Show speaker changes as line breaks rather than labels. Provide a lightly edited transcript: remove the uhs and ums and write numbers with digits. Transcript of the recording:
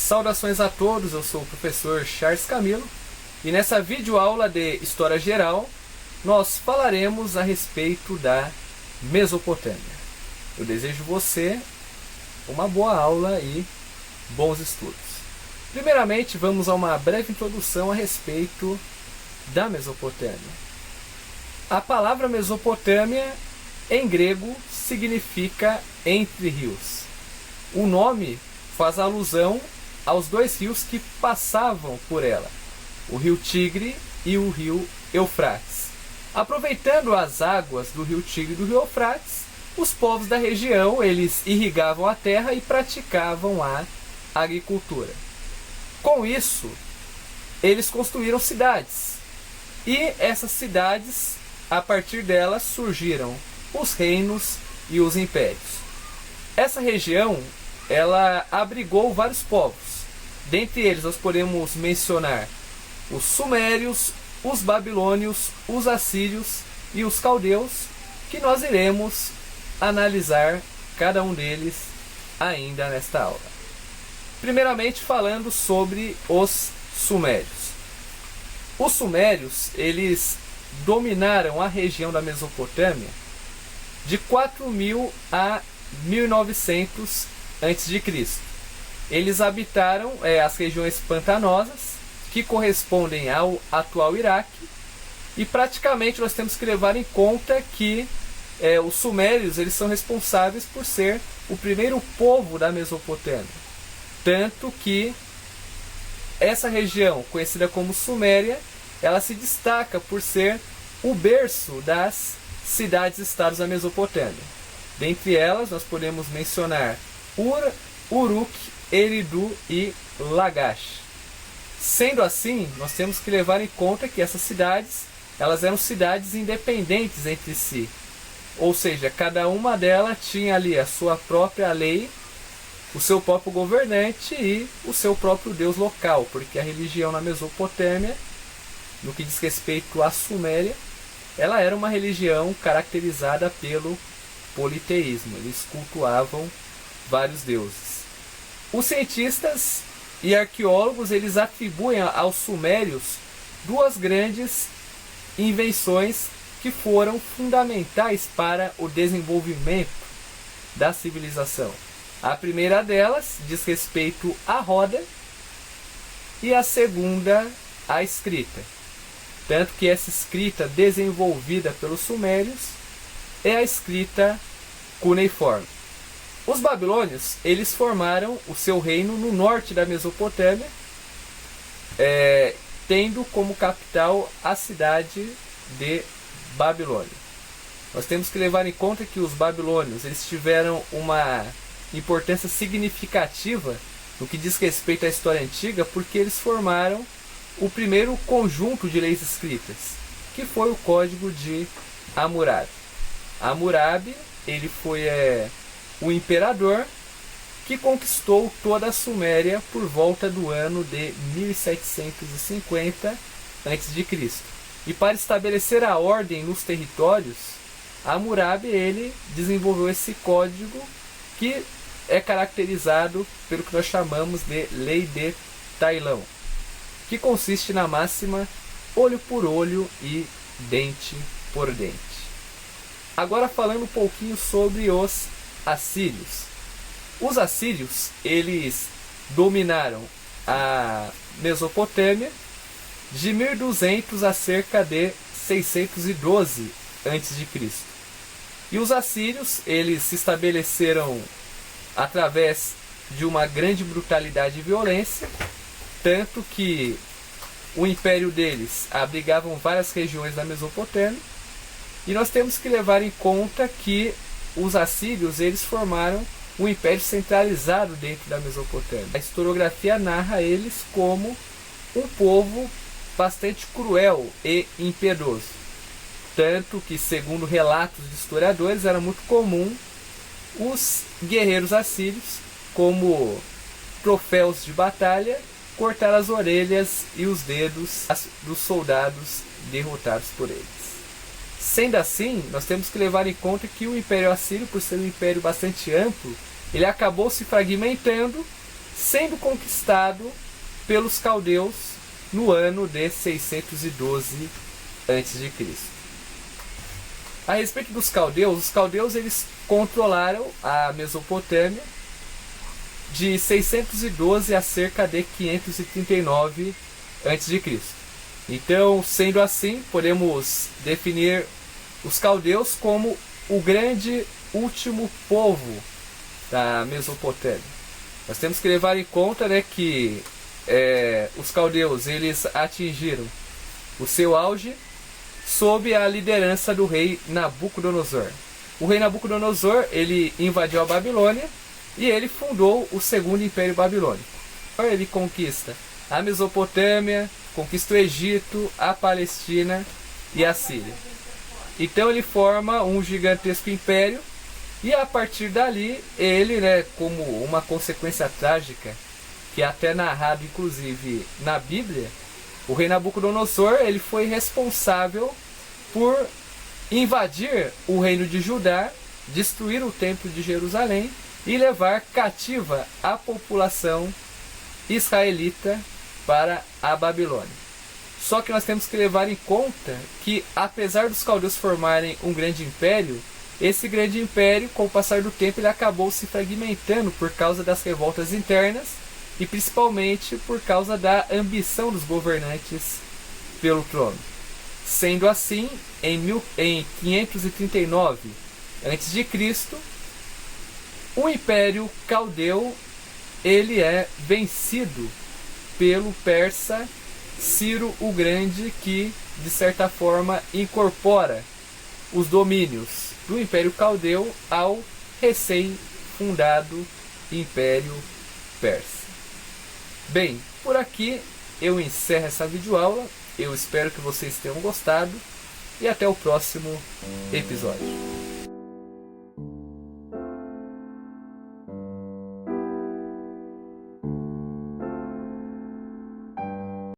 Saudações a todos, eu sou o professor Charles Camilo e nessa videoaula de História Geral nós falaremos a respeito da Mesopotâmia. Eu desejo você uma boa aula e bons estudos. Primeiramente vamos a uma breve introdução a respeito da Mesopotâmia. A palavra Mesopotâmia em grego significa entre rios. O nome faz alusão aos dois rios que passavam por ela, o rio Tigre e o rio Eufrates. Aproveitando as águas do rio Tigre e do rio Eufrates, os povos da região eles irrigavam a terra e praticavam a agricultura. Com isso, eles construíram cidades. E essas cidades, a partir delas, surgiram os reinos e os impérios. Essa região ela abrigou vários povos. Dentre eles nós podemos mencionar os sumérios, os babilônios, os assírios e os caldeus, que nós iremos analisar cada um deles ainda nesta aula. Primeiramente falando sobre os sumérios. Os sumérios, eles dominaram a região da Mesopotâmia de 4000 a 1900 a.C. Eles habitaram as regiões pantanosas, que correspondem ao atual Iraque, e praticamente nós temos que levar em conta que os sumérios eles são responsáveis por ser o primeiro povo da Mesopotâmia. Tanto que essa região, conhecida como Suméria, ela se destaca por ser o berço das cidades-estados da Mesopotâmia. Dentre elas, nós podemos mencionar Ur, Uruk, Eridu e Lagash. Sendo assim, nós temos que levar em conta que essas cidades elas eram cidades independentes entre si. Ou seja, cada uma delas tinha ali a sua própria lei, o seu próprio governante e o seu próprio deus local, porque a religião na Mesopotâmia, no que diz respeito à Suméria, ela era uma religião caracterizada pelo politeísmo. Eles cultuavam vários deuses. Os cientistas e arqueólogos eles atribuem aos sumérios duas grandes invenções que foram fundamentais para o desenvolvimento da civilização. A primeira delas diz respeito à roda e a segunda à escrita. Tanto que essa escrita desenvolvida pelos sumérios é a escrita cuneiforme. Os babilônios eles formaram o seu reino no norte da Mesopotâmia, tendo como capital a cidade de Babilônia. Nós temos que levar em conta que os babilônios eles tiveram uma importância significativa no que diz respeito à história antiga, porque eles formaram o primeiro conjunto de leis escritas, que foi o Código de Hammurabi. Hammurabi ele foi o imperador que conquistou toda a Suméria por volta do ano de 1750 a.C. E para estabelecer a ordem nos territórios, Hammurabi ele desenvolveu esse código que é caracterizado pelo que nós chamamos de Lei de Tailão, que consiste na máxima olho por olho e dente por dente. Agora falando um pouquinho sobre os assírios. Os assírios eles dominaram a Mesopotâmia de 1200 a cerca de 612 a.C. E os assírios eles se estabeleceram através de uma grande brutalidade e violência, tanto que o império deles abrigava várias regiões da Mesopotâmia. E nós temos que levar em conta que os assírios eles formaram um império centralizado dentro da Mesopotâmia. A historiografia narra eles como um povo bastante cruel e impiedoso. Tanto que, segundo relatos de historiadores, era muito comum os guerreiros assírios, como troféus de batalha, cortar as orelhas e os dedos dos soldados derrotados por eles. Sendo assim, nós temos que levar em conta que o Império Assírio, por ser um império bastante amplo, ele acabou se fragmentando, sendo conquistado pelos caldeus no ano de 612 a.C. A respeito dos caldeus, os caldeus eles controlaram a Mesopotâmia de 612 a cerca de 539 a.C. Então, sendo assim, podemos definir os caldeus como o grande último povo da Mesopotâmia. Nós temos que levar em conta, né, que os caldeus eles atingiram o seu auge sob a liderança do rei Nabucodonosor. O rei Nabucodonosor ele invadiu a Babilônia e ele fundou o segundo Império Babilônico. Ele conquista a Mesopotâmia, conquista o Egito, a Palestina e a Síria. Então ele forma um gigantesco império e a partir dali ele, né, como uma consequência trágica, que é até narrado inclusive na Bíblia, o rei Nabucodonosor ele foi responsável por invadir o reino de Judá, destruir o templo de Jerusalém e levar cativa a população israelita para a Babilônia. Só que nós temos que levar em conta que, apesar dos caldeus formarem um grande império, esse grande império, com o passar do tempo, ele acabou se fragmentando por causa das revoltas internas e principalmente por causa da ambição dos governantes pelo trono. Sendo assim, em 539 a.C., o Império Caldeu ele é vencido pelo persa Ciro o Grande, que de certa forma incorpora os domínios do Império Caldeu ao recém-fundado Império Persa. Bem, por aqui eu encerro essa videoaula. Eu espero que vocês tenham gostado e até o próximo episódio.